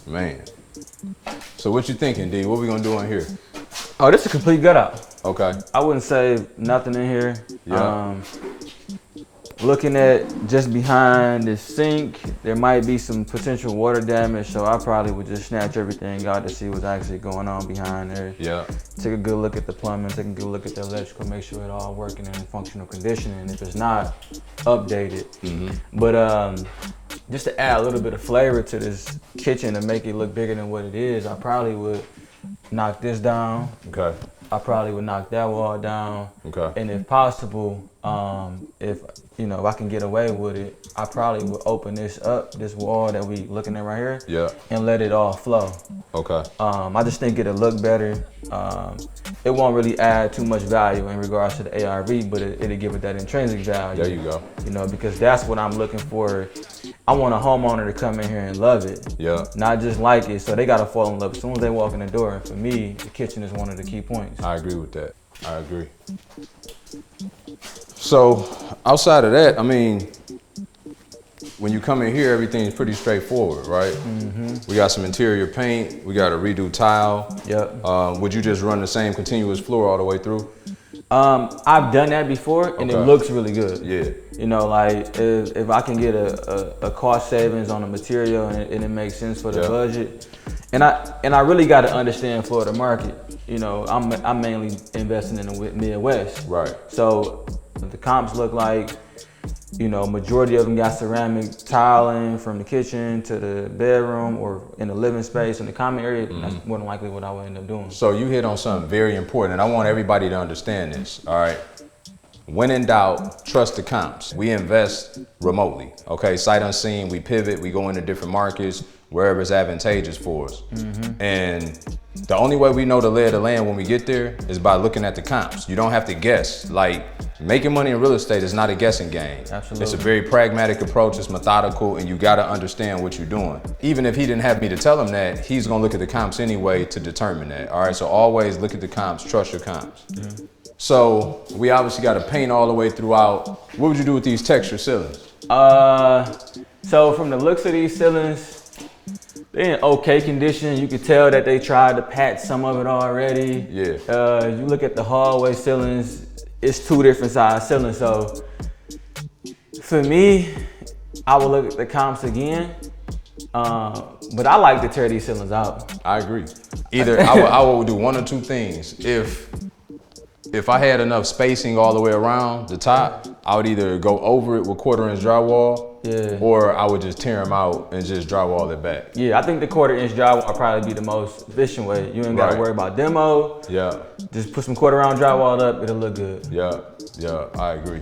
Man. So what you thinking, D? What we gonna do in here? Oh, this is a complete gut out. Okay. I wouldn't say nothing in here. Yeah. Looking at just behind the sink, there might be some potential water damage, so I probably would just snatch everything out to see what's actually going on behind there. Yeah. Take a good look at the plumbing, take a good look at the electrical, make sure it all working and in functional condition, and if it's not, update it. But just to add a little bit of flavor to this kitchen and make it look bigger than what it is, I probably would knock this down. Okay. I probably would knock that wall down. Okay. And if possible, if I can get away with it, I probably would open this up, this wall that we looking at right here. Yeah. And let it all flow. Okay. I just think it'll look better. It won't really add too much value in regards to the ARV, but it'll give it that intrinsic value. There you go. Because that's what I'm looking for. I want a homeowner to come in here and love it. Yeah. Not just like it, so they gotta fall in love as soon as they walk in the door. And for me, the kitchen is one of the key points. I agree with that. I agree. So outside of that, I mean, when you come in here, everything's pretty straightforward, right? We got some interior paint. We got a redo tile. Yep. Would you just run the same continuous floor all the way through? I've done that before, and it looks really good. Yeah. Like if I can get a cost savings on the material and it makes sense for the budget, and I really got to understand Florida market. I'm mainly investing in the Midwest. Right. So the comps look like, majority of them got ceramic tiling from the kitchen to the bedroom or in the living space in the common area. That's more than likely what I would end up doing. So you hit on something very important, and I want everybody to understand this, all right? When in doubt, trust the comps. We invest remotely, okay? Sight unseen, we pivot, we go into different markets, wherever it's advantageous for us. And the only way we know the lay of the land when we get there is by looking at the comps. You don't have to guess. Like, making money in real estate is not a guessing game. Absolutely. It's a very pragmatic approach, it's methodical, and you gotta understand what you're doing. Even if he didn't have me to tell him that, he's gonna look at the comps anyway to determine that, all right? So always look at the comps, trust your comps. So we obviously gotta paint all the way throughout. What would you do with these texture ceilings? So from the looks of these ceilings, they're in okay condition. You can tell that they tried to patch some of it already. Yeah. You look at the hallway ceilings, it's two different size ceilings. So for me, I would look at the comps again. But I like to tear these ceilings out. I agree. Either I would do one or two things. If I had enough spacing all the way around the top, I would either go over it with 1/4 inch drywall, or I would just tear them out and just drywall it back. Yeah, I think the 1/4 inch drywall would probably be the most efficient way. You ain't gotta worry about demo. Yeah. Just put some 1/4 round drywall up, it'll look good. Yeah, I agree.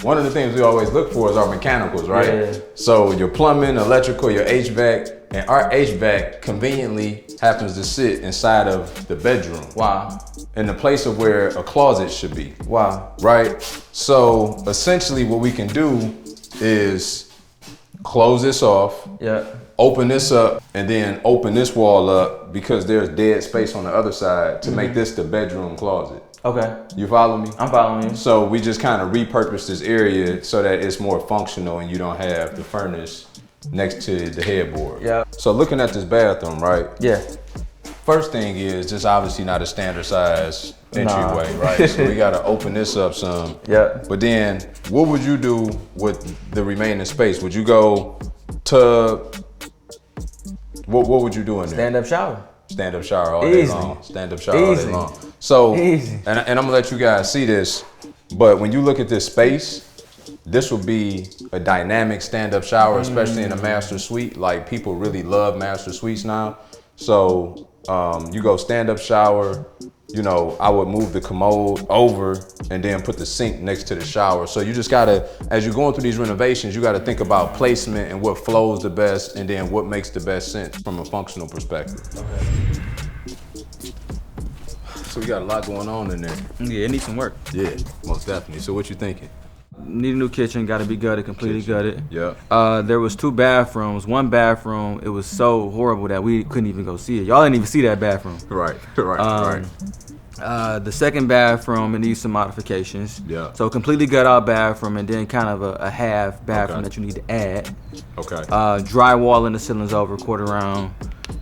One of the things we always look for is our mechanicals, right? Yeah. So your plumbing, electrical, your HVAC, and our HVAC conveniently happens to sit inside of the bedroom. Wow. In the place of where a closet should be. Wow. Right? So essentially what we can do is close this off, open this up, and then open this wall up because there's dead space on the other side to make this the bedroom closet. Okay. You follow me? I'm following you. So we just kind of repurpose this area so that it's more functional and you don't have the furnace next to the headboard. Yeah. So looking at this bathroom, right? Yeah. First thing is just obviously not a standard size entryway, right? So we gotta open this up some. Yeah. But then what would you do with the remaining space? Would you go to, what would you do in there? Stand up shower. Stand up shower all day long. Stand up shower all day long. So, and I'm gonna let you guys see this, but when you look at this space, this will be a dynamic stand up shower, especially in a master suite. Like people really love master suites now. So you go stand up shower, I would move the commode over and then put the sink next to the shower. So you just gotta, as you're going through these renovations, you gotta think about placement and what flows the best and then what makes the best sense from a functional perspective. Okay. So we got a lot going on in there. Yeah, it needs some work. Yeah, most definitely. So what you thinking? Need a new kitchen, gotta be gutted, completely gutted. Yeah. There was 2 bathrooms. One bathroom, it was so horrible that we couldn't even go see it. Y'all didn't even see that bathroom. Right. The second bathroom, it needs some modifications. Yeah. So completely gut out bathroom, and then kind of a half bathroom that you need to add. Okay. Drywall in the ceilings over quarter round.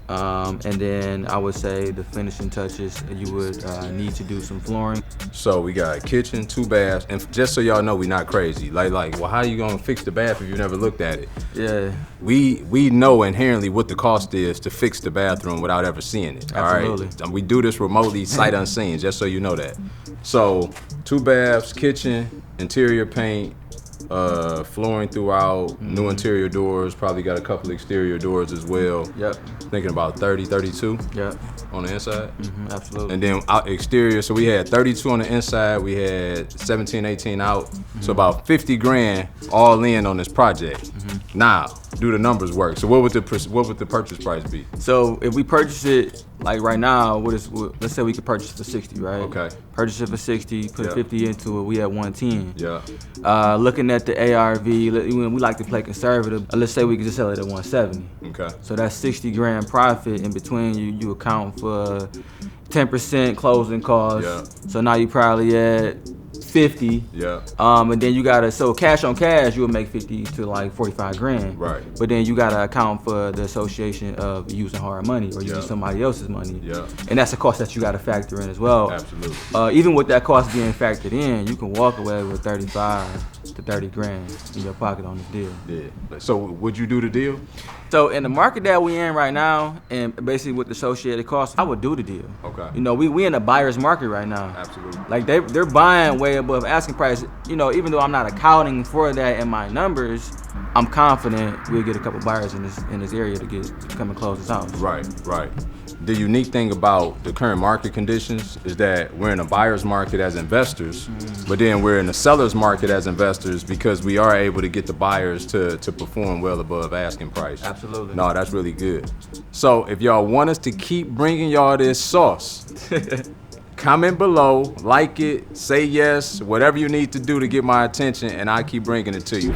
And then I would say the finishing touches, you would need to do some flooring. So we got kitchen, 2 baths, and just so y'all know, we not crazy. Like, well, how you gonna fix the bath if you never looked at it? Yeah. We know inherently what the cost is to fix the bathroom without ever seeing it. Absolutely. All right. We do this remotely, sight unseen, just so you know that. So 2 baths, kitchen, interior paint, flooring throughout, new interior doors, probably got a couple exterior doors as well. Yep. Thinking about 30, 32 Yep. on the inside. Absolutely. And then out exterior, so we had 32 on the inside, we had 17, 18 out. So about 50 grand all in on this project. Now, do the numbers work? So what would the purchase price be? So if we purchase it like right now, let's say we could purchase it for 60, right? Okay. Purchase it for 60, put 50 into it, we at 110. Yeah. Looking at the ARV, we like to play conservative. Let's say we could just sell it at 170. Okay. So that's 60 grand profit. In between, you account for 10% closing costs. Yeah. So now you probably at 50. Yeah. And then you gotta, so cash on cash, you would make 50 to like 45 grand. Right. But then you gotta account for the association of using hard money or using Yeah. somebody else's money. Yeah. And that's a cost that you gotta factor in as well. Absolutely. Even with that cost being factored in, you can walk away with 35 to 30 grand in your pocket on this deal. Yeah. So would you do the deal? So in the market that we in right now, and basically with the associated costs, I would do the deal. Okay. You know, we in a buyer's market right now. Absolutely. Like they're buying way above asking price. You know, even though I'm not accounting for that in my numbers, I'm confident we'll get a couple buyers in this area to come and close this house. Right. The unique thing about the current market conditions is that we're in a buyer's market as investors, but then we're in a seller's market as investors because we are able to get the buyers to perform well above asking price. Absolutely. No, that's really good. So if y'all want us to keep bringing y'all this sauce, comment below, like it, say yes, whatever you need to do to get my attention, and I keep bringing it to you.